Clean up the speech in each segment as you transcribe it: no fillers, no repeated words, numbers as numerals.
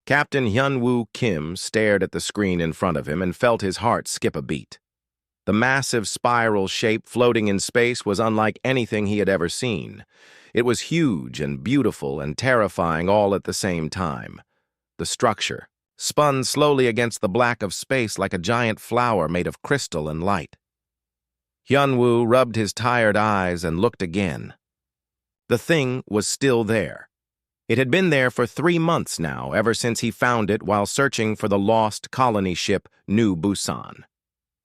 Captain Hyun-woo Kim stared at the screen in front of him and felt his heart skip a beat. The massive spiral shape floating in space was unlike anything he had ever seen. It was huge and beautiful and terrifying all at the same time. The structure spun slowly against the black of space like a giant flower made of crystal and light. Hyun-woo rubbed his tired eyes and looked again. The thing was still there. It had been there for 3 months now, ever since he found it while searching for the lost colony ship New Busan.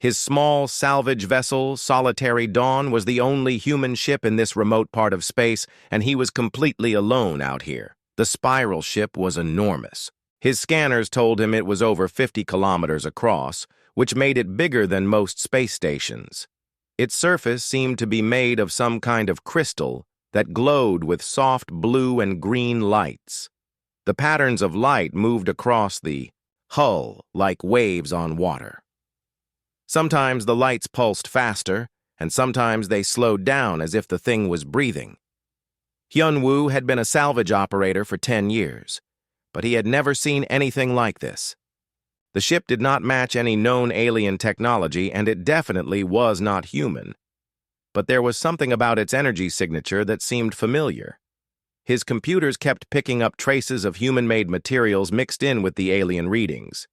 His small salvage vessel, Solitary Dawn, was the only human ship in this remote part of space, and he was completely alone out here. The spiral ship was enormous. His scanners told him it was over 50 kilometers across, which made it bigger than most space stations. Its surface seemed to be made of some kind of crystal that glowed with soft blue and green lights. The patterns of light moved across the hull like waves on water. Sometimes the lights pulsed faster, and sometimes they slowed down as if the thing was breathing. Hyun-woo had been a salvage operator for 10 years, but he had never seen anything like this. The ship did not match any known alien technology, and it definitely was not human. But there was something about its energy signature that seemed familiar. His computers kept picking up traces of human-made materials mixed in with the alien readings.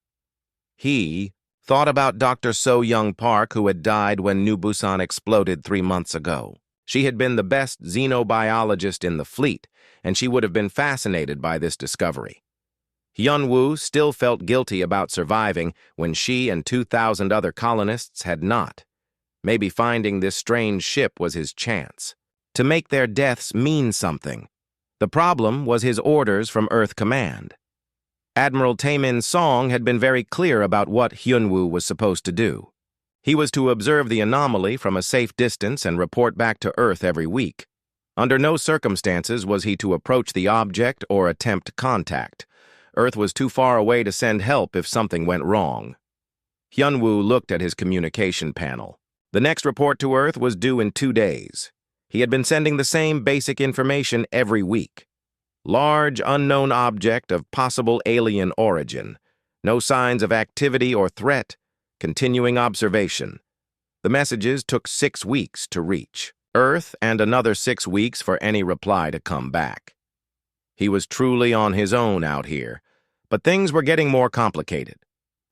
He thought about Dr. So-Young Park, who had died when New Busan exploded 3 months ago. She had been the best xenobiologist in the fleet, and she would have been fascinated by this discovery. Hyun-woo still felt guilty about surviving when she and 2,000 other colonists had not. Maybe finding this strange ship was his chance to make their deaths mean something. The problem was his orders from Earth Command. Admiral Taemin Song had been very clear about what Hyun-woo was supposed to do. He was to observe the anomaly from a safe distance and report back to Earth every week. Under no circumstances was he to approach the object or attempt contact. Earth was too far away to send help if something went wrong. Hyun-woo looked at his communication panel. The next report to Earth was due in 2 days. He had been sending the same basic information every week. Large, unknown object of possible alien origin. No signs of activity or threat. Continuing observation. The messages took 6 weeks to reach Earth and another 6 weeks for any reply to come back. He was truly on his own out here, but things were getting more complicated.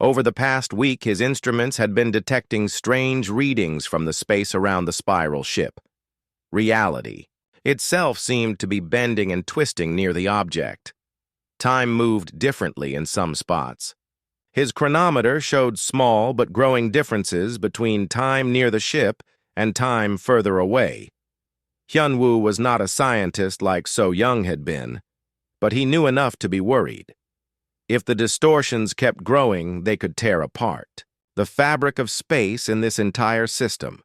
Over the past week, his instruments had been detecting strange readings from the space around the spiral ship. Reality itself seemed to be bending and twisting near the object. Time moved differently in some spots. His chronometer showed small but growing differences between time near the ship and time further away. Hyun-woo was not a scientist like So-Young had been, but he knew enough to be worried. If the distortions kept growing, they could tear apart the fabric of space in this entire system.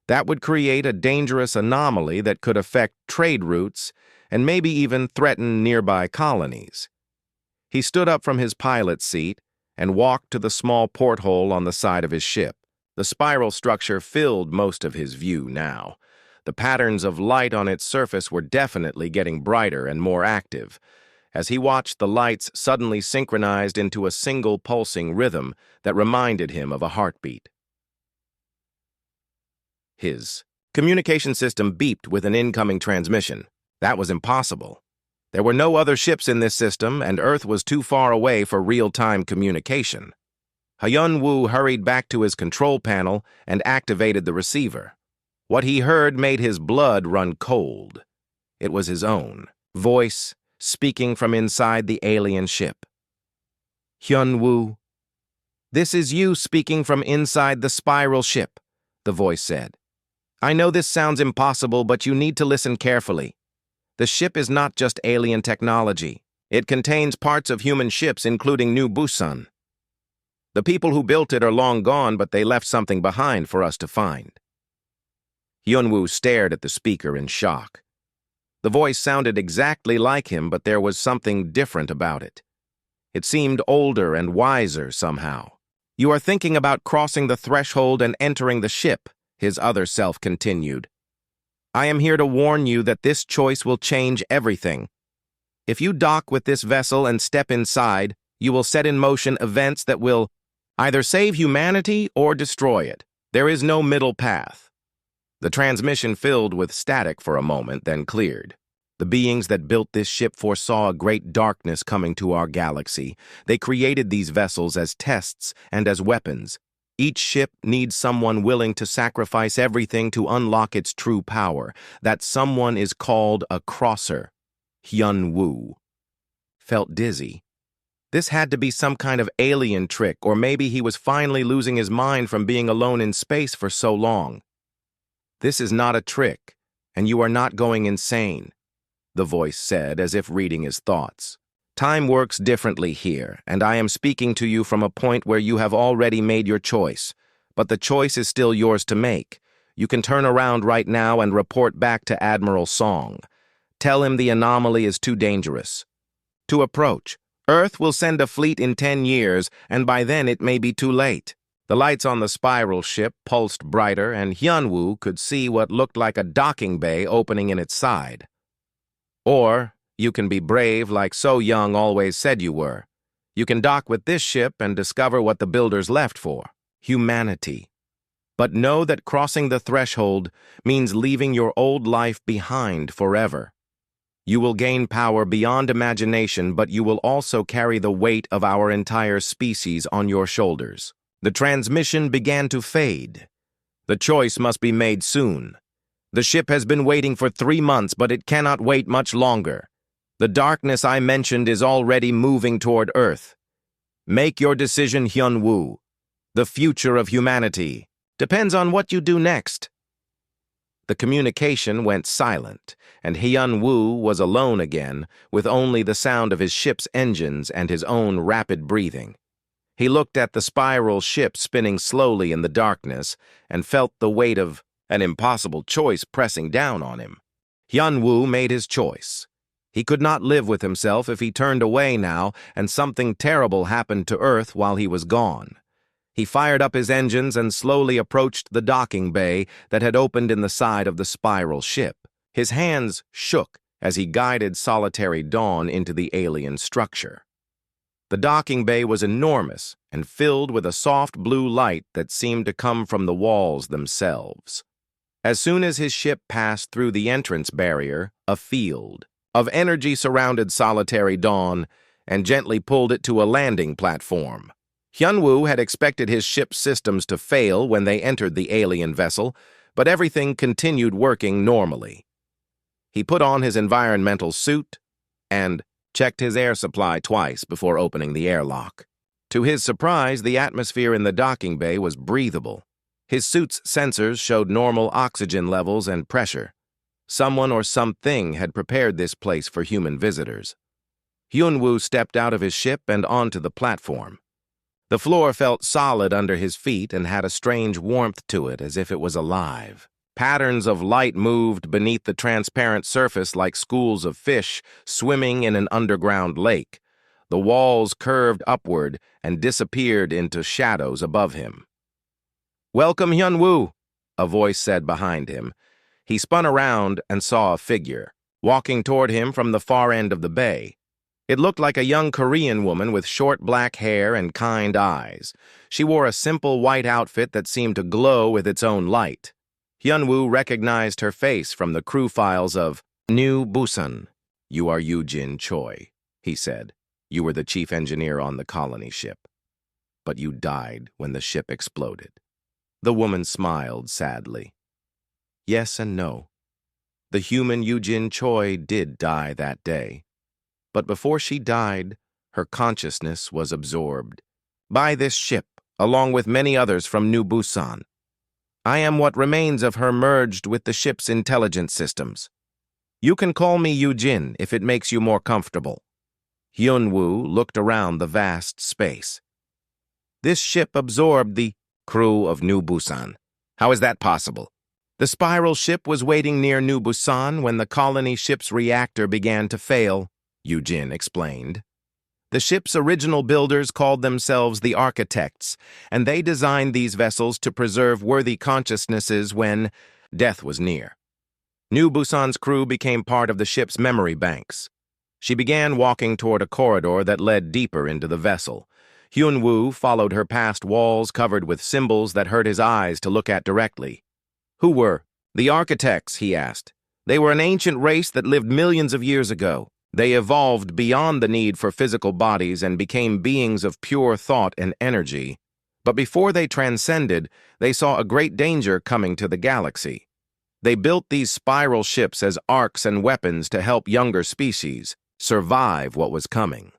That would create a dangerous anomaly that could affect trade routes and maybe even threaten nearby colonies. He stood up from his pilot's seat and walked to the small porthole on the side of his ship. The spiral structure filled most of his view now. The patterns of light on its surface were definitely getting brighter and more active. As he watched, the lights suddenly synchronized into a single pulsing rhythm that reminded him of a heartbeat. His communication system beeped with an incoming transmission. That was impossible. There were no other ships in this system, and Earth was too far away for real-time communication. Hyun-woo hurried back to his control panel and activated the receiver. What he heard made his blood run cold. It was his own voice speaking from inside the alien ship. Hyun-woo, this is you speaking from inside the spiral ship, the voice said. I know this sounds impossible, but you need to listen carefully. The ship is not just alien technology. It contains parts of human ships, including New Busan. The people who built it are long gone, but they left something behind for us to find. Hyun-woo stared at the speaker in shock. The voice sounded exactly like him, but there was something different about it. It seemed older and wiser somehow. You are thinking about crossing the threshold and entering the ship, his other self continued. I am here to warn you that this choice will change everything. If you dock with this vessel and step inside, you will set in motion events that will either save humanity or destroy it. There is no middle path. The transmission filled with static for a moment, then cleared. The beings that built this ship foresaw a great darkness coming to our galaxy. They created these vessels as tests and as weapons. Each ship needs someone willing to sacrifice everything to unlock its true power. That someone is called a crosser. Hyun-woo felt dizzy. This had to be some kind of alien trick, or maybe he was finally losing his mind from being alone in space for so long. "This is not a trick, and you are not going insane," the voice said, as if reading his thoughts. "Time works differently here, and I am speaking to you from a point where you have already made your choice. But the choice is still yours to make. You can turn around right now and report back to Admiral Song. Tell him the anomaly is too dangerous to approach. Earth will send a fleet in 10 years, and by then it may be too late." The lights on the spiral ship pulsed brighter, and Hyun-woo could see what looked like a docking bay opening in its side. "Or you can be brave like So Young always said you were. You can dock with this ship and discover what the builders left for: humanity. But know that crossing the threshold means leaving your old life behind forever. You will gain power beyond imagination, but you will also carry the weight of our entire species on your shoulders." The transmission began to fade. "The choice must be made soon. The ship has been waiting for 3 months, but it cannot wait much longer. The darkness I mentioned is already moving toward Earth. Make your decision, Hyun-woo. The future of humanity depends on what you do next." The communication went silent, and Hyun-woo was alone again, with only the sound of his ship's engines and his own rapid breathing. He looked at the spiral ship spinning slowly in the darkness and felt the weight of an impossible choice pressing down on him. Hyun-woo made his choice. He could not live with himself if he turned away now, and something terrible happened to Earth while he was gone. He fired up his engines and slowly approached the docking bay that had opened in the side of the spiral ship. His hands shook as he guided Solitary Dawn into the alien structure. The docking bay was enormous and filled with a soft blue light that seemed to come from the walls themselves. As soon as his ship passed through the entrance barrier, a field of energy surrounded Solitary Dawn and gently pulled it to a landing platform. Hyun-woo had expected his ship's systems to fail when they entered the alien vessel, but everything continued working normally. He put on his environmental suit and checked his air supply twice before opening the airlock. To his surprise, the atmosphere in the docking bay was breathable. His suit's sensors showed normal oxygen levels and pressure. Someone or something had prepared this place for human visitors. Hyun-woo stepped out of his ship and onto the platform. The floor felt solid under his feet and had a strange warmth to it, as if it was alive. Patterns of light moved beneath the transparent surface like schools of fish swimming in an underground lake. The walls curved upward and disappeared into shadows above him. "Welcome, Hyun-woo," a voice said behind him. He spun around and saw a figure, walking toward him from the far end of the bay. It looked like a young Korean woman with short black hair and kind eyes. She wore a simple white outfit that seemed to glow with its own light. Hyun-woo recognized her face from the crew files of New Busan. "You are Yoo-jin Choi," he said. "You were the chief engineer on the colony ship. But you died when the ship exploded." The woman smiled sadly. "Yes and no. The human Yoo-jin Choi did die that day. But before she died, her consciousness was absorbed by this ship, along with many others from New Busan. I am what remains of her merged with the ship's intelligence systems. You can call me Yoo-jin if it makes you more comfortable." Hyun-woo looked around the vast space. "This ship absorbed the crew of New Busan. How is that possible?" "The spiral ship was waiting near New Busan when the colony ship's reactor began to fail," Yoo-jin explained. "The ship's original builders called themselves the Architects, and they designed these vessels to preserve worthy consciousnesses when death was near. New Busan's crew became part of the ship's memory banks. She began walking toward a corridor that led deeper into the vessel. Hyun-woo followed her past walls covered with symbols that hurt his eyes to look at directly. Who were? The architects, he asked. They were an ancient race that lived millions of years ago. They evolved beyond the need for physical bodies and became beings of pure thought and energy. But before they transcended, they saw a great danger coming to the galaxy. They built these spiral ships as arcs and weapons to help younger species survive what was coming.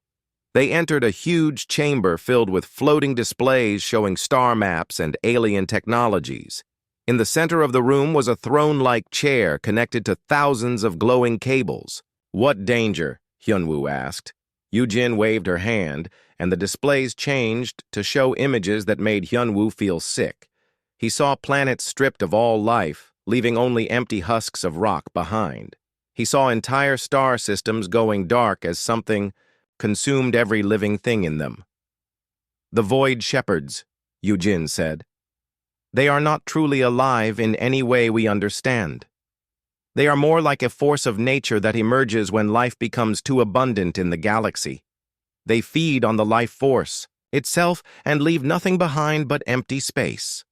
They entered a huge chamber filled with floating displays showing star maps and alien technologies. In the center of the room was a throne-like chair connected to thousands of glowing cables. What danger? Hyun-woo asked. Yoo-jin waved her hand, and the displays changed to show images that made Hyun-woo feel sick. He saw planets stripped of all life, leaving only empty husks of rock behind. He saw entire star systems going dark as something consumed every living thing in them. The Void Shepherds, Yoo-jin said. They are not truly alive in any way we understand. They are more like a force of nature that emerges when life becomes too abundant in the galaxy. They feed on the life force itself and leave nothing behind but empty space.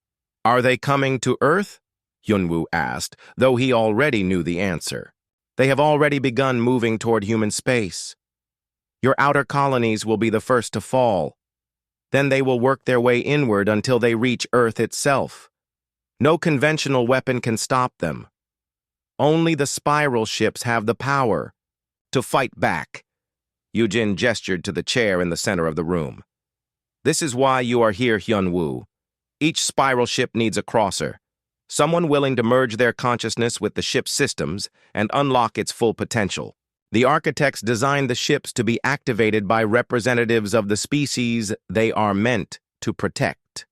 Are they coming to Earth? Hyun-woo asked, though he already knew the answer. They have already begun moving toward human space. Your outer colonies will be the first to fall. Then they will work their way inward until they reach Earth itself. No conventional weapon can stop them. Only the spiral ships have the power to fight back. Yoo-jin gestured to the chair in the center of the room. This is why you are here, Hyun-woo. Each spiral ship needs a crosser, someone willing to merge their consciousness with the ship's systems and unlock its full potential. The architects designed the ships to be activated by representatives of the species they are meant to protect.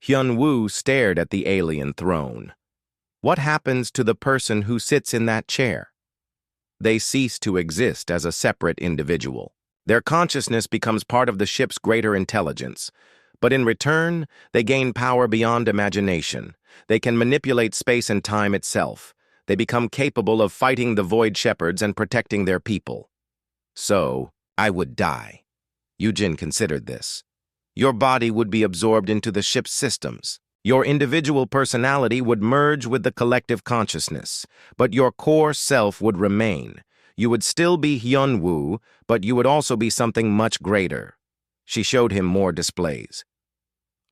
Hyun-woo stared at the alien throne. What happens to the person who sits in that chair? They cease to exist as a separate individual. Their consciousness becomes part of the ship's greater intelligence. But in return, they gain power beyond imagination. They can manipulate space and time itself. They become capable of fighting the Void Shepherds and protecting their people. So, I would die. Yoo-jin considered this. Your body would be absorbed into the ship's systems. Your individual personality would merge with the collective consciousness, but your core self would remain. You would still be Hyun-woo, but you would also be something much greater. She showed him more displays.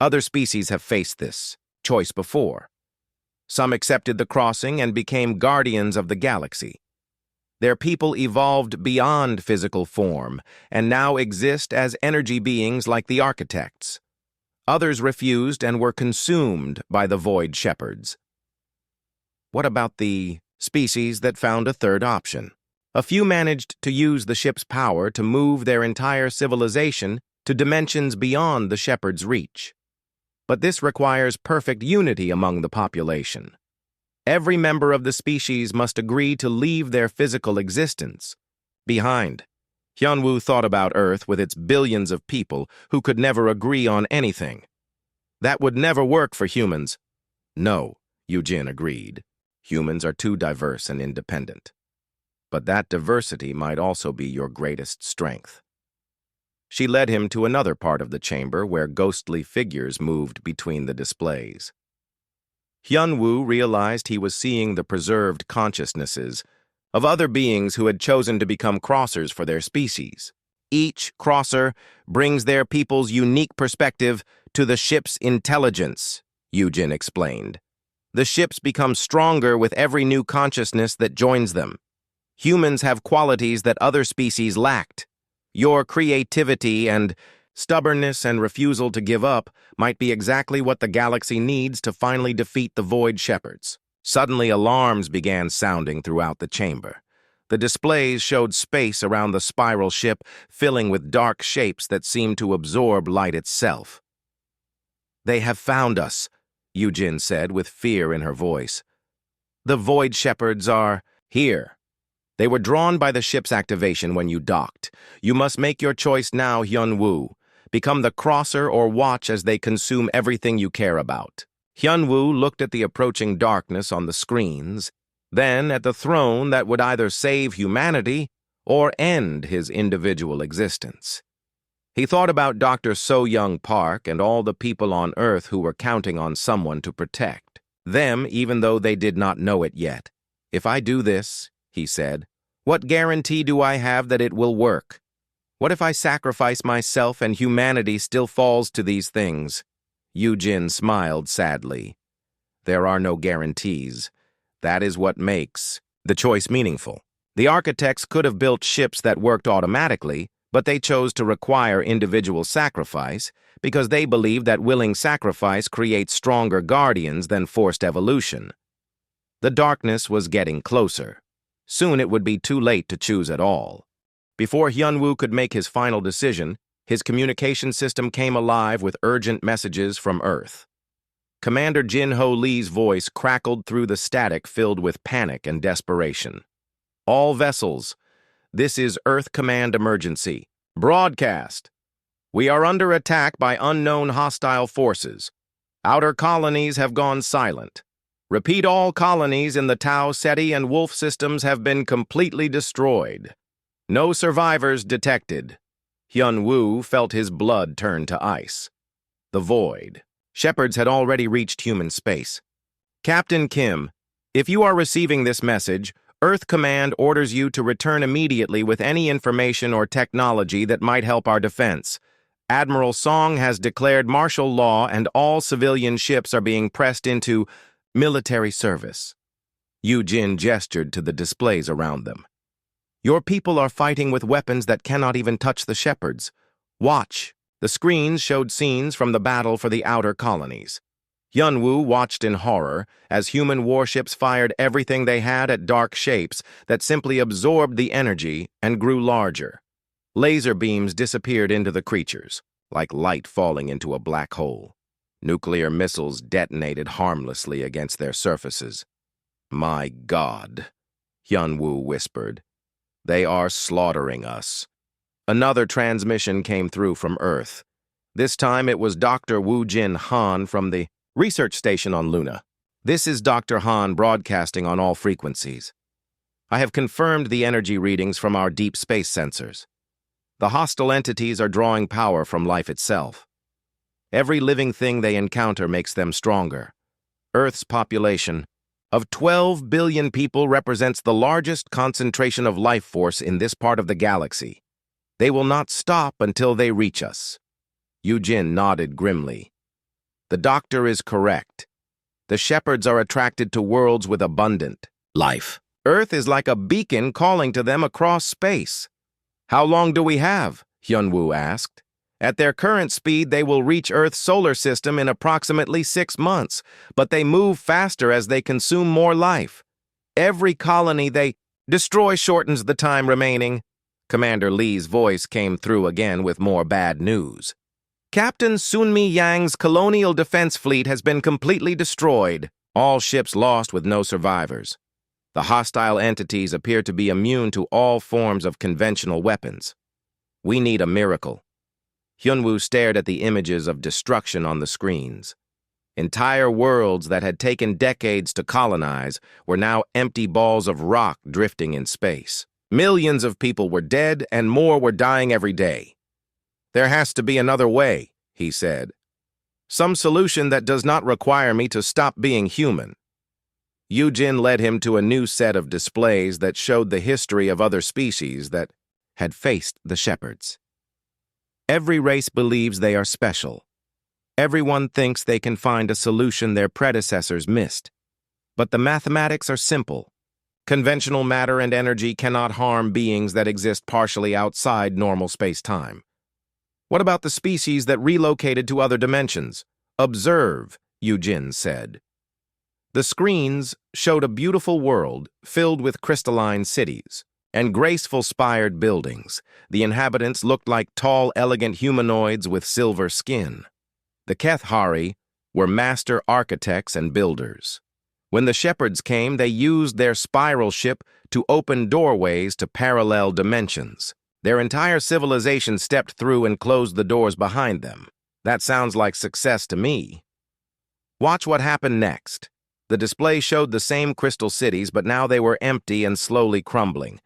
Other species have faced this choice before. Some accepted the crossing and became guardians of the galaxy. Their people evolved beyond physical form and now exist as energy beings like the architects. Others refused and were consumed by the Void Shepherds. What about the species that found a third option? A few managed to use the ship's power to move their entire civilization to dimensions beyond the Shepherd's reach. But this requires perfect unity among the population. Every member of the species must agree to leave their physical existence behind. Hyun-woo thought about Earth with its billions of people who could never agree on anything. That would never work for humans. No, Yoo-jin agreed. Humans are too diverse and independent. But that diversity might also be your greatest strength. She led him to another part of the chamber where ghostly figures moved between the displays. Hyun-woo realized he was seeing the preserved consciousnesses of other beings who had chosen to become crossers for their species. Each crosser brings their people's unique perspective to the ship's intelligence, Yoo-jin explained. The ships become stronger with every new consciousness that joins them. Humans have qualities that other species lacked. Your creativity and stubbornness and refusal to give up might be exactly what the galaxy needs to finally defeat the Void Shepherds. Suddenly, alarms began sounding throughout the chamber. The displays showed space around the spiral ship filling with dark shapes that seemed to absorb light itself. They have found us, Yoo-jin said with fear in her voice. The Void Shepherds are here. They were drawn by the ship's activation when you docked. You must make your choice now, Hyun-woo. Become the crosser or watch as they consume everything you care about. Hyun-woo looked at the approaching darkness on the screens, then at the throne that would either save humanity or end his individual existence. He thought about Dr. So-Young Park and all the people on Earth who were counting on someone to protect them, even though they did not know it yet. "If I do this," he said, "what guarantee do I have that it will work? What if I sacrifice myself and humanity still falls to these things?" Yu-Jin smiled sadly. "There are no guarantees. That is what makes the choice meaningful. The architects could have built ships that worked automatically, but they chose to require individual sacrifice because they believe that willing sacrifice creates stronger guardians than forced evolution. The darkness was getting closer. Soon it would be too late to choose at all. Before Hyunwoo could make his final decision, his communication system came alive with urgent messages from Earth. Commander Jin-Ho Lee's voice crackled through the static filled with panic and desperation. "All vessels, this is Earth Command Emergency. Broadcast. We are under attack by unknown hostile forces. Outer colonies have gone silent. Repeat, all colonies in the Tau Ceti and Wolf systems have been completely destroyed. No survivors detected." Hyunwoo felt his blood turn to ice. The void. Shepherds had already reached human space. "Captain Kim, if you are receiving this message, Earth Command orders you to return immediately with any information or technology that might help our defense. Admiral Song has declared martial law and all civilian ships are being pressed into military service." Yu-Jin gestured to the displays around them. "Your people are fighting with weapons that cannot even touch the shepherds. Watch." The screens showed scenes from the battle for the outer colonies. Hyunwoo watched in horror as human warships fired everything they had at dark shapes that simply absorbed the energy and grew larger. Laser beams disappeared into the creatures, like light falling into a black hole. Nuclear missiles detonated harmlessly against their surfaces. "My God," Hyunwoo whispered. "They are slaughtering us." Another transmission came through from Earth. This time it was Dr. Woo-Jin Han from the research station on Luna. "This is Dr. Han broadcasting on all frequencies. I have confirmed the energy readings from our deep space sensors. The hostile entities are drawing power from life itself. Every living thing they encounter makes them stronger. Earth's population of 12 billion people represents the largest concentration of life force in this part of the galaxy. They will not stop until they reach us." Yu-Jin nodded grimly. "The doctor is correct. The shepherds are attracted to worlds with abundant life. Earth is like a beacon calling to them across space." "How long do we have?" Hyunwoo asked. "At their current speed, they will reach Earth's solar system in approximately 6 months, but they move faster as they consume more life. Every colony they destroy shortens the time remaining." Commander Lee's voice came through again with more bad news. "Captain Sunmi Yang's colonial defense fleet has been completely destroyed. All ships lost with no survivors. The hostile entities appear to be immune to all forms of conventional weapons. We need a miracle." Hyunwoo stared at the images of destruction on the screens. Entire worlds that had taken decades to colonize were now empty balls of rock drifting in space. Millions of people were dead and more were dying every day. "There has to be another way," he said. "Some solution that does not require me to stop being human." Yu-Jin led him to a new set of displays that showed the history of other species that had faced the shepherds. Every race believes they are special. Everyone thinks they can find a solution their predecessors missed. But the mathematics are simple. Conventional matter and energy cannot harm beings that exist partially outside normal space-time. "What about the species that relocated to other dimensions?" "Observe," Yu-Jin said. The screens showed a beautiful world filled with crystalline cities and graceful spired buildings. The inhabitants looked like tall, elegant humanoids with silver skin. The Kethari were master architects and builders. When the shepherds came, they used their spiral ship to open doorways to parallel dimensions. Their entire civilization stepped through and closed the doors behind them. That sounds like success to me. Watch what happened next. The display showed the same crystal cities, but now they were empty and slowly crumbling.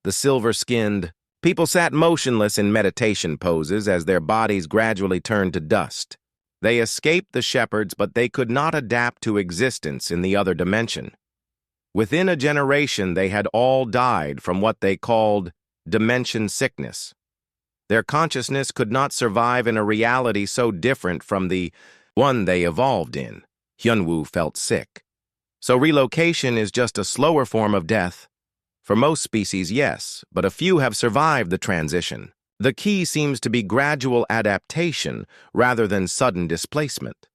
The silver-skinned people sat motionless in meditation poses as their bodies gradually turned to dust. They escaped the shepherds, but they could not adapt to existence in the other dimension. Within a generation, they had all died from what they called dimension sickness. Their consciousness could not survive in a reality so different from the one they evolved in. Hyunwoo felt sick. So relocation is just a slower form of death. For most species, yes, but a few have survived the transition. The key seems to be gradual adaptation rather than sudden displacement.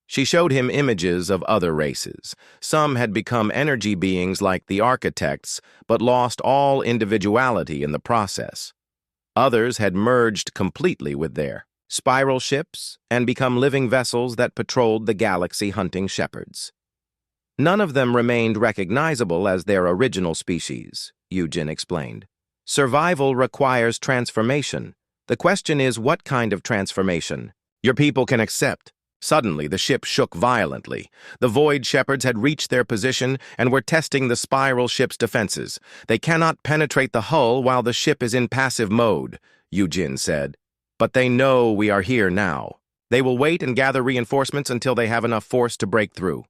She showed him images of other races. Some had become energy beings like the architects, but lost all individuality in the process. Others had merged completely with their spiral ships and become living vessels that patrolled the galaxy hunting shepherds. None of them remained recognizable as their original species, Yujin explained. Survival requires transformation. The question is, what kind of transformation your people can accept? Suddenly, the ship shook violently. The Void Shepherds had reached their position and were testing the spiral ship's defenses. They cannot penetrate the hull while the ship is in passive mode, Yujin said. But they know we are here now. They will wait and gather reinforcements until they have enough force to break through.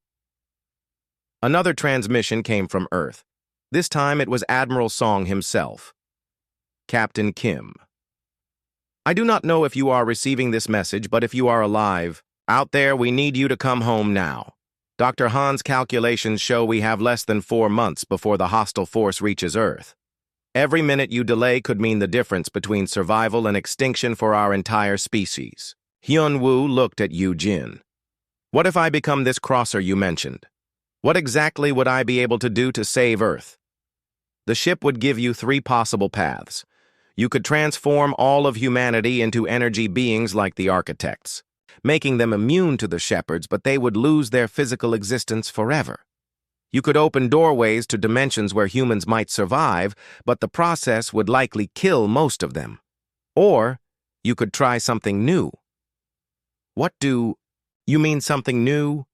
Another transmission came from Earth. This time it was Admiral Song himself. Captain Kim. I do not know if you are receiving this message, but if you are alive, out there, we need you to come home now. Dr. Han's calculations show we have less than 4 months before the hostile force reaches Earth. Every minute you delay could mean the difference between survival and extinction for our entire species. Hyunwoo looked at Yujin. What if I become this crosser you mentioned? What exactly would I be able to do to save Earth? The ship would give you 3 possible paths. You could transform all of humanity into energy beings like the architects, making them immune to the shepherds, but they would lose their physical existence forever. You could open doorways to dimensions where humans might survive, but the process would likely kill most of them. Or you could try something new. What do you mean, something new?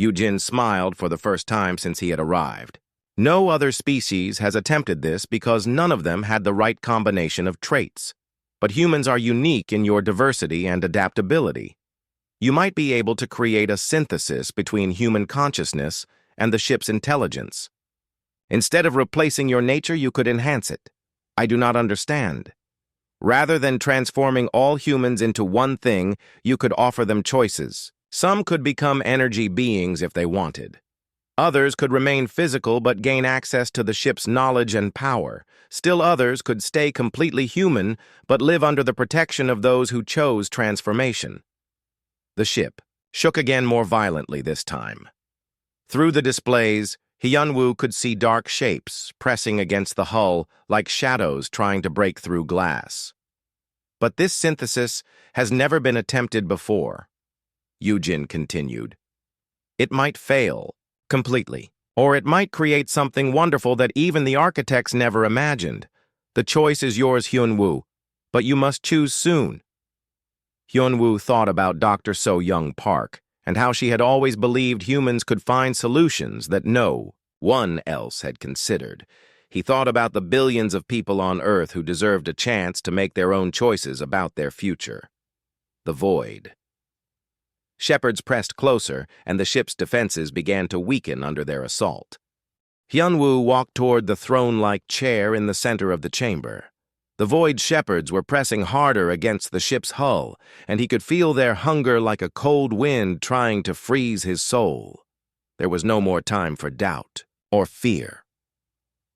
Yujin smiled for the first time since he had arrived. No other species has attempted this because none of them had the right combination of traits. But humans are unique in your diversity and adaptability. You might be able to create a synthesis between human consciousness and the ship's intelligence. Instead of replacing your nature, you could enhance it. I do not understand. Rather than transforming all humans into one thing, you could offer them choices. Some could become energy beings if they wanted. Others could remain physical but gain access to the ship's knowledge and power. Still others could stay completely human but live under the protection of those who chose transformation. The ship shook again more violently this time. Through the displays, Hyunwoo could see dark shapes pressing against the hull like shadows trying to break through glass. But this synthesis has never been attempted before, Yujin continued. It might fail completely, or it might create something wonderful that even the architects never imagined. The choice is yours, Hyunwoo, but you must choose soon. Hyunwoo thought about Dr. So-Young Park and how she had always believed humans could find solutions that no one else had considered. He thought about the billions of people on Earth who deserved a chance to make their own choices about their future. The void. Shepherds pressed closer, and the ship's defenses began to weaken under their assault. Hyunwoo walked toward the throne-like chair in the center of the chamber. The Void Shepherds were pressing harder against the ship's hull, and he could feel their hunger like a cold wind trying to freeze his soul. There was no more time for doubt or fear.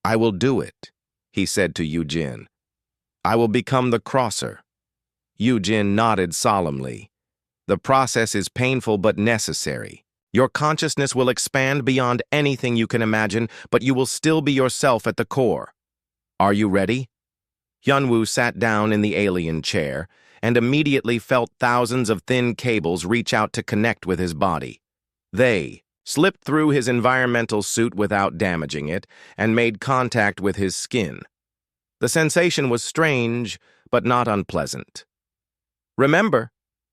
I will do it, he said to Yujin. I will become the crosser. Yujin nodded solemnly. The process is painful but necessary. Your consciousness will expand beyond anything you can imagine, but you will still be yourself at the core. Are you ready? Hyunwoo sat down in the alien chair and immediately felt thousands of thin cables reach out to connect with his body. They slipped through his environmental suit without damaging it and made contact with his skin. The sensation was strange, but not unpleasant. Remember,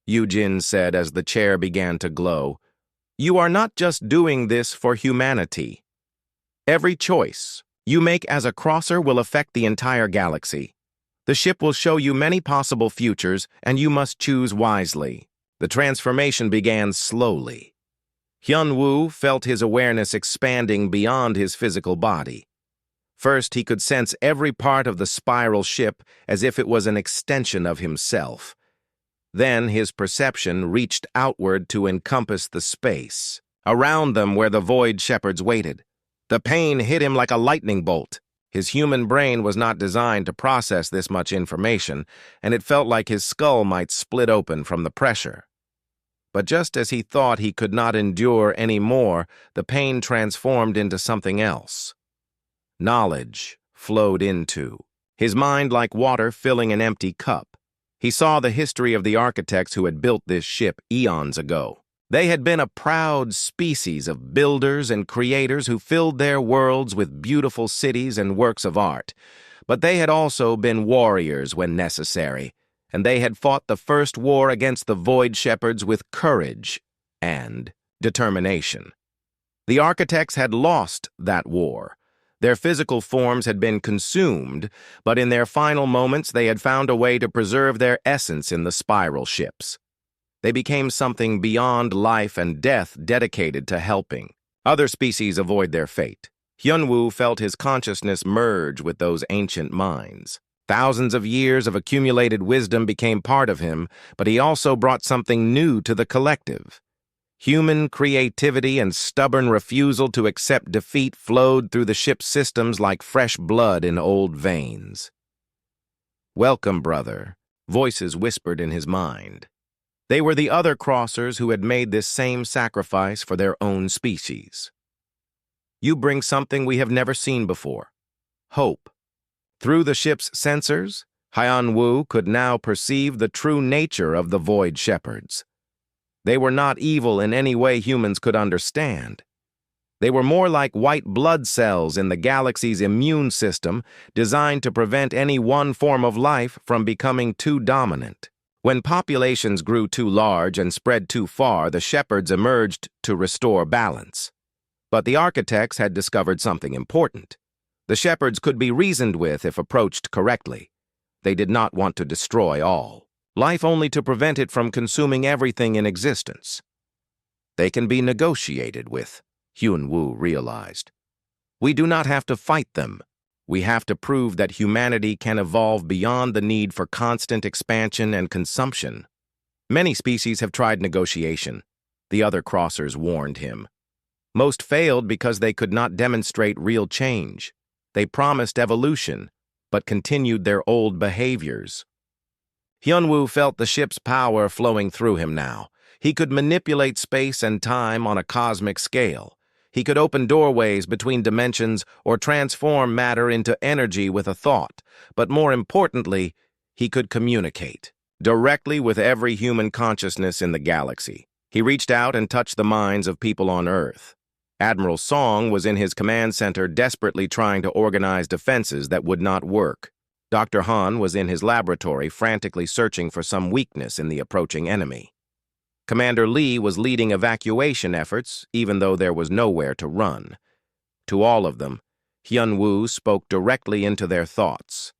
Yujin said as the chair began to glow, you are not just doing this for humanity. Every choice, you make as a crosser will affect the entire galaxy. The ship will show you many possible futures, and you must choose wisely. The transformation began slowly. Hyun-woo felt his awareness expanding beyond his physical body. First, he could sense every part of the spiral ship as if it was an extension of himself. Then his perception reached outward to encompass the space, around them where the void shepherds waited. The pain hit him like a lightning bolt. His human brain was not designed to process this much information, and it felt like his skull might split open from the pressure. But just as he thought he could not endure any more, the pain transformed into something else. Knowledge flowed into his mind like water filling an empty cup. He saw the history of the architects who had built this ship eons ago. They had been a proud species of builders and creators who filled their worlds with beautiful cities and works of art. But they had also been warriors when necessary, and they had fought the first war against the Void Shepherds with courage and determination. The architects had lost that war. Their physical forms had been consumed, but in their final moments they had found a way to preserve their essence in the spiral ships. They became something beyond life and death dedicated to helping. Other species avoid their fate. Hyun-woo felt his consciousness merge with those ancient minds. Thousands of years of accumulated wisdom became part of him, but he also brought something new to the collective. Human creativity and stubborn refusal to accept defeat flowed through the ship's systems like fresh blood in old veins. "Welcome, brother," voices whispered in his mind. They were the other crossers who had made this same sacrifice for their own species. "You bring something we have never seen before. Hope." Through the ship's sensors, Hyun-woo could now perceive the true nature of the Void Shepherds. They were not evil in any way humans could understand. They were more like white blood cells in the galaxy's immune system, designed to prevent any one form of life from becoming too dominant. When populations grew too large and spread too far, the shepherds emerged to restore balance. But the architects had discovered something important. The shepherds could be reasoned with if approached correctly. They did not want to destroy all life only to prevent it from consuming everything in existence. They can be negotiated with, Hyun-woo realized. We do not have to fight them. We have to prove that humanity can evolve beyond the need for constant expansion and consumption. Many species have tried negotiation, the other crossers warned him. Most failed because they could not demonstrate real change. They promised evolution, but continued their old behaviors. Hyun-woo felt the ship's power flowing through him now. He could manipulate space and time on a cosmic scale. He could open doorways between dimensions or transform matter into energy with a thought. But more importantly, he could communicate directly with every human consciousness in the galaxy. He reached out and touched the minds of people on Earth. Admiral Song was in his command center desperately trying to organize defenses that would not work. Dr. Han was in his laboratory frantically searching for some weakness in the approaching enemy. Commander Lee was leading evacuation efforts, even though there was nowhere to run. To all of them, Hyun-woo spoke directly into their thoughts.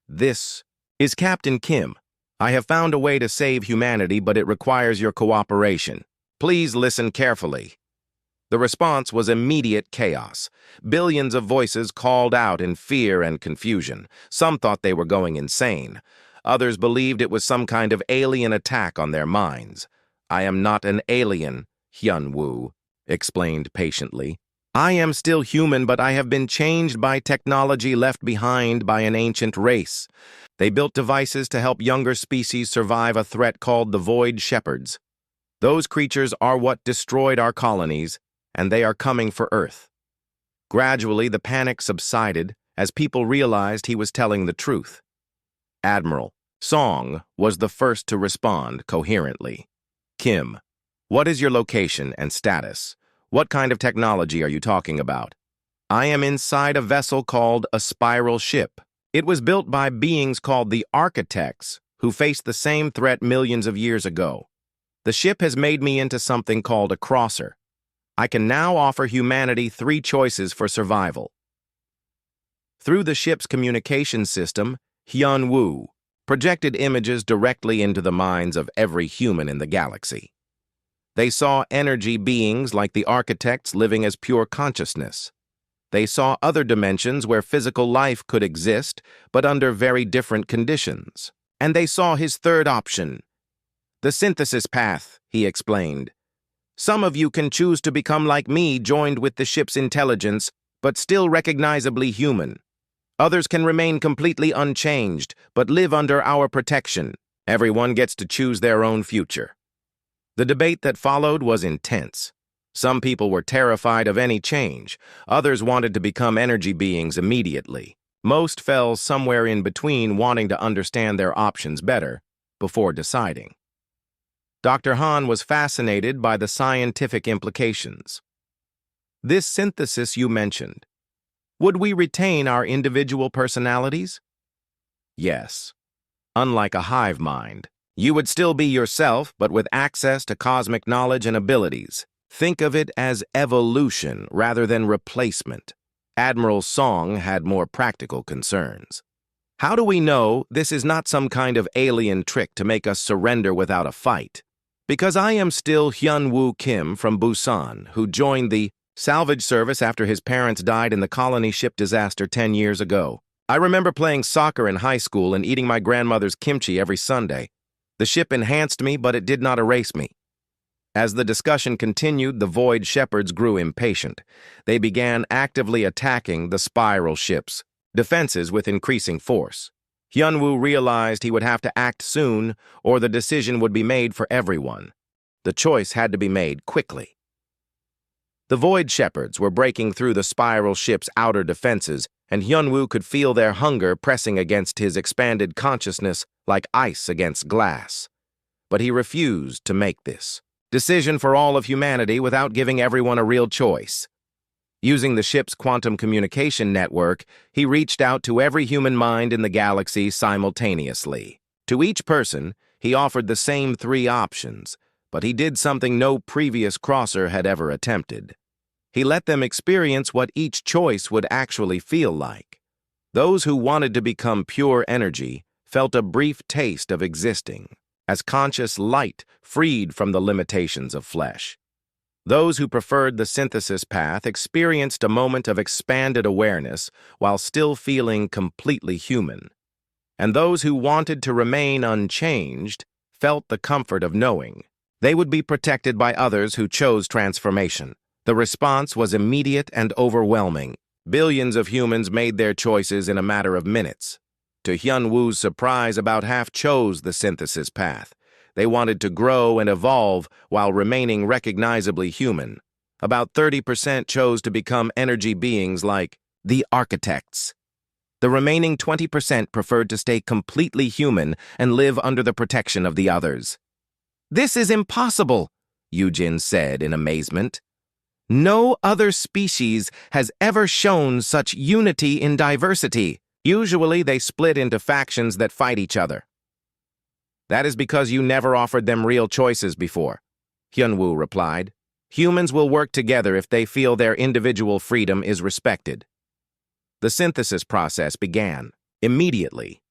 "This is Captain Kim. I have found a way to save humanity, but it requires your cooperation. Please listen carefully." The response was immediate chaos. Billions of voices called out in fear and confusion. Some thought they were going insane. Others believed it was some kind of alien attack on their minds. "I am not an alien," Hyun-woo explained patiently. "I am still human, but I have been changed by technology left behind by an ancient race. They built devices to help younger species survive a threat called the Void Shepherds. Those creatures are what destroyed our colonies, and they are coming for Earth." Gradually, the panic subsided as people realized he was telling the truth. Admiral Song was the first to respond coherently. "Kim, what is your location and status? What kind of technology are you talking about?" "I am inside a vessel called a spiral ship. It was built by beings called the Architects, who faced the same threat millions of years ago. The ship has made me into something called a crosser. I can now offer humanity 3 choices for survival. Through the ship's communication system, Hyun-woo projected images directly into the minds of every human in the galaxy. They saw energy beings like the architects living as pure consciousness. They saw other dimensions where physical life could exist, but under very different conditions. And they saw his third option, the synthesis path, he explained. Some of you can choose to become like me, joined with the ship's intelligence, but still recognizably human. Others can remain completely unchanged, but live under our protection. Everyone gets to choose their own future. The debate that followed was intense. Some people were terrified of any change. Others wanted to become energy beings immediately. Most fell somewhere in between, wanting to understand their options better before deciding. Dr. Han was fascinated by the scientific implications. This synthesis you mentioned, would we retain our individual personalities? Yes. Unlike a hive mind, you would still be yourself, but with access to cosmic knowledge and abilities. Think of it as evolution rather than replacement. Admiral Song had more practical concerns. How do we know this is not some kind of alien trick to make us surrender without a fight? Because I am still Hyun-woo Kim from Busan, who joined the salvage service after his parents died in the colony ship disaster 10 years ago. I remember playing soccer in high school and eating my grandmother's kimchi every Sunday. The ship enhanced me, but it did not erase me. As the discussion continued, the Void Shepherds grew impatient. They began actively attacking the spiral ship's defenses with increasing force. Hyun-woo realized he would have to act soon, or the decision would be made for everyone. The choice had to be made quickly. The Void Shepherds were breaking through the spiral ship's outer defenses, and Hyun-woo could feel their hunger pressing against his expanded consciousness like ice against glass. But he refused to make this decision for all of humanity without giving everyone a real choice. Using the ship's quantum communication network, he reached out to every human mind in the galaxy simultaneously. To each person, he offered the same 3 options, but he did something no previous crosser had ever attempted. He let them experience what each choice would actually feel like. Those who wanted to become pure energy felt a brief taste of existing, as conscious light freed from the limitations of flesh. Those who preferred the synthesis path experienced a moment of expanded awareness while still feeling completely human. And those who wanted to remain unchanged felt the comfort of knowing they would be protected by others who chose transformation. The response was immediate and overwhelming. Billions of humans made their choices in a matter of minutes. To Hyun-woo's surprise, about half chose the synthesis path. They wanted to grow and evolve while remaining recognizably human. About 30% chose to become energy beings like the architects. The remaining 20% preferred to stay completely human and live under the protection of the others. "This is impossible," Yujin said in amazement. "No other species has ever shown such unity in diversity. Usually they split into factions that fight each other." "That is because you never offered them real choices before," Hyun-woo replied. "Humans will work together if they feel their individual freedom is respected." The synthesis process began immediately.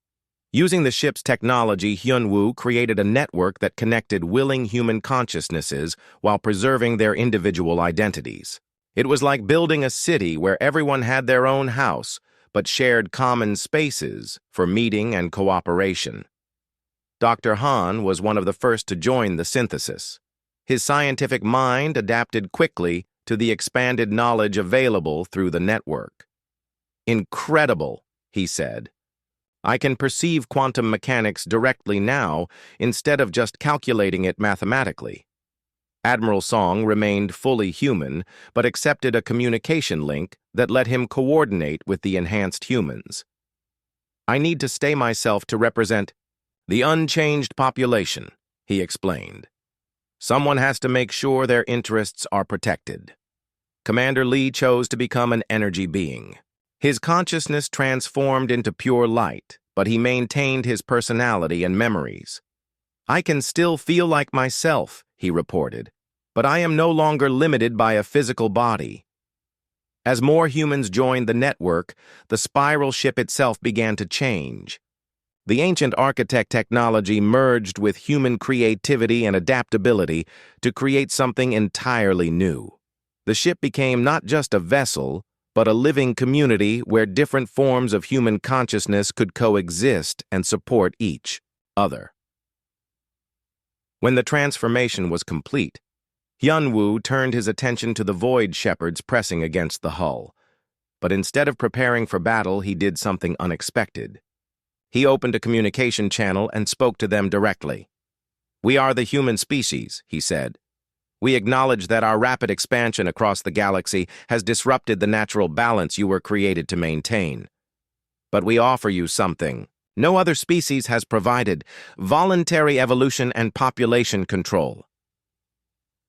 Using the ship's technology, Hyun-woo created a network that connected willing human consciousnesses while preserving their individual identities. It was like building a city where everyone had their own house, but shared common spaces for meeting and cooperation. Dr. Han was one of the first to join the synthesis. His scientific mind adapted quickly to the expanded knowledge available through the network. "Incredible," he said. "I can perceive quantum mechanics directly now instead of just calculating it mathematically." Admiral Song remained fully human, but accepted a communication link that let him coordinate with the enhanced humans. "I need to stay myself to represent the unchanged population," he explained. "Someone has to make sure their interests are protected." Commander Lee chose to become an energy being. His consciousness transformed into pure light, but he maintained his personality and memories. "I can still feel like myself," he reported, "but I am no longer limited by a physical body." As more humans joined the network, the spiral ship itself began to change. The ancient architect technology merged with human creativity and adaptability to create something entirely new. The ship became not just a vessel, but a living community where different forms of human consciousness could coexist and support each other. When the transformation was complete, Hyun-woo turned his attention to the void shepherds pressing against the hull. But instead of preparing for battle, he did something unexpected. He opened a communication channel and spoke to them directly. "We are the human species," he said. "We acknowledge that our rapid expansion across the galaxy has disrupted the natural balance you were created to maintain. But we offer you something no other species has provided: voluntary evolution and population control."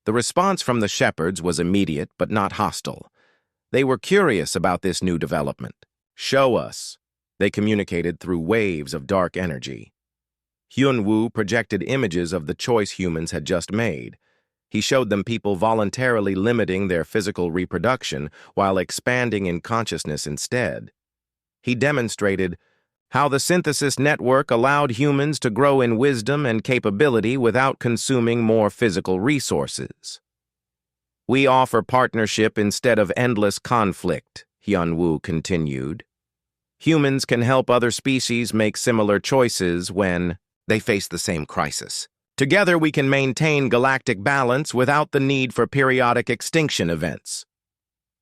The response from the shepherds was immediate but not hostile. They were curious about this new development. "Show us," they communicated through waves of dark energy. Hyun-woo projected images of the choice humans had just made. He showed them people voluntarily limiting their physical reproduction while expanding in consciousness instead. He demonstrated how the synthesis network allowed humans to grow in wisdom and capability without consuming more physical resources. "We offer partnership instead of endless conflict," Hyun-woo continued. "Humans can help other species make similar choices when they face the same crisis. Together we can maintain galactic balance without the need for periodic extinction events."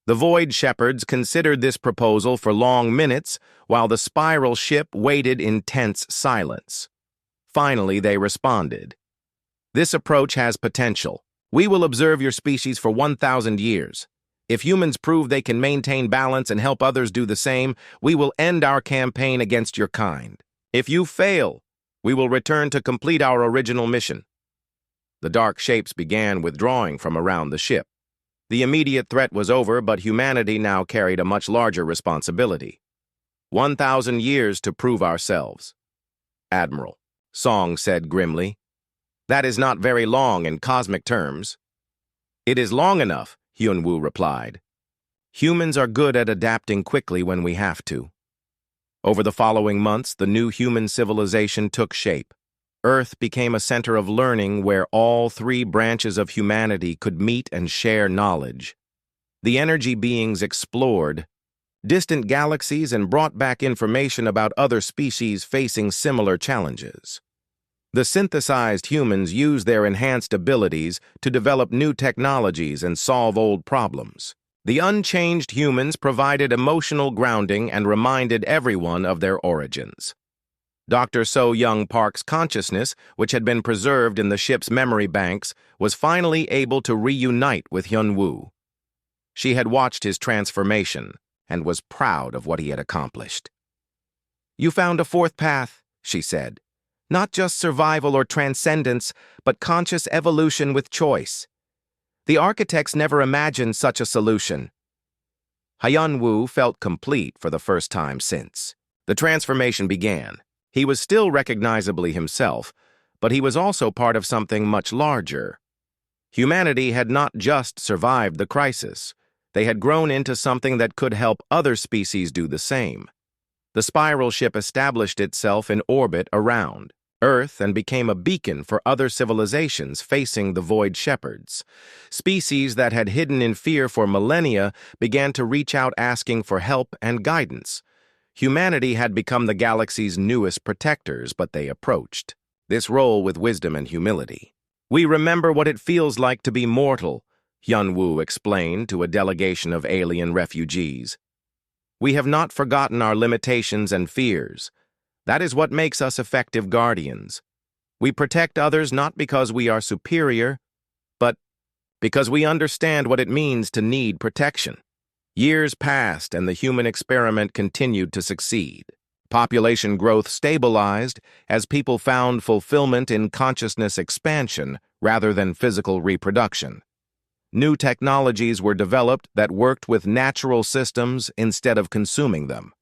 The Void Shepherds considered this proposal for long minutes while the spiral ship waited in tense silence. Finally, they responded. "This approach has potential. We will observe your species for 1,000 years. If humans prove they can maintain balance and help others do the same, we will end our campaign against your kind. If you fail, we will return to complete our original mission." The dark shapes began withdrawing from around the ship. The immediate threat was over, but humanity now carried a much larger responsibility. 1,000 years to prove ourselves. "Admiral," Song said grimly. "That is not very long in cosmic terms." "It is long enough," Hyun-woo replied. "Humans are good at adapting quickly when we have to." Over the following months, the new human civilization took shape. Earth became a center of learning where all three branches of humanity could meet and share knowledge. The energy beings explored distant galaxies and brought back information about other species facing similar challenges. The synthesized humans used their enhanced abilities to develop new technologies and solve old problems. The unchanged humans provided emotional grounding and reminded everyone of their origins. Dr. So-Young Park's consciousness, which had been preserved in the ship's memory banks, was finally able to reunite with Hyun-woo. She had watched his transformation and was proud of what he had accomplished. "You found a fourth path," she said. "Not just survival or transcendence, but conscious evolution with choice. The architects never imagined such a solution." Hyun-woo felt complete for the first time since. The transformation began. He was still recognizably himself, but he was also part of something much larger. Humanity had not just survived the crisis. They had grown into something that could help other species do the same. The spiral ship established itself in orbit around Earth and became a beacon for other civilizations facing the Void Shepherds. Species that had hidden in fear for millennia began to reach out asking for help and guidance. Humanity had become the galaxy's newest protectors, but they approached this role with wisdom and humility. "We remember what it feels like to be mortal," Hyun-woo explained to a delegation of alien refugees. "We have not forgotten our limitations and fears. That is what makes us effective guardians. We protect others not because we are superior, but because we understand what it means to need protection." Years passed and the human experiment continued to succeed. Population growth stabilized as people found fulfillment in consciousness expansion rather than physical reproduction. New technologies were developed that worked with natural systems instead of consuming them.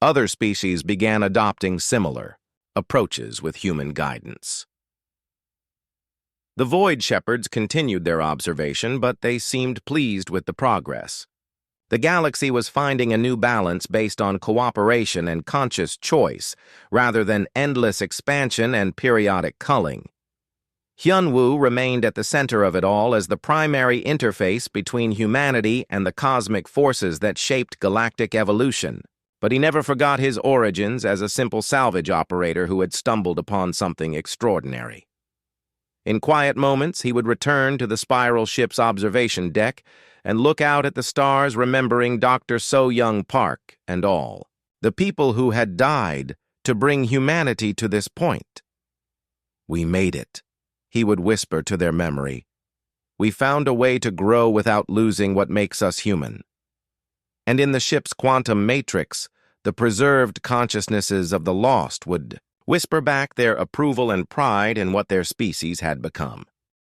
Other species began adopting similar approaches with human guidance. The Void Shepherds continued their observation, but they seemed pleased with the progress. The galaxy was finding a new balance based on cooperation and conscious choice, rather than endless expansion and periodic culling. Hyunwoo remained at the center of it all as the primary interface between humanity and the cosmic forces that shaped galactic evolution, but he never forgot his origins as a simple salvage operator who had stumbled upon something extraordinary. In quiet moments, he would return to the spiral ship's observation deck and look out at the stars, remembering Dr. So-Young Park and all, the people who had died to bring humanity to this point. "We made it," he would whisper to their memory. "We found a way to grow without losing what makes us human." And in the ship's quantum matrix, the preserved consciousnesses of the lost would whisper back their approval and pride in what their species had become.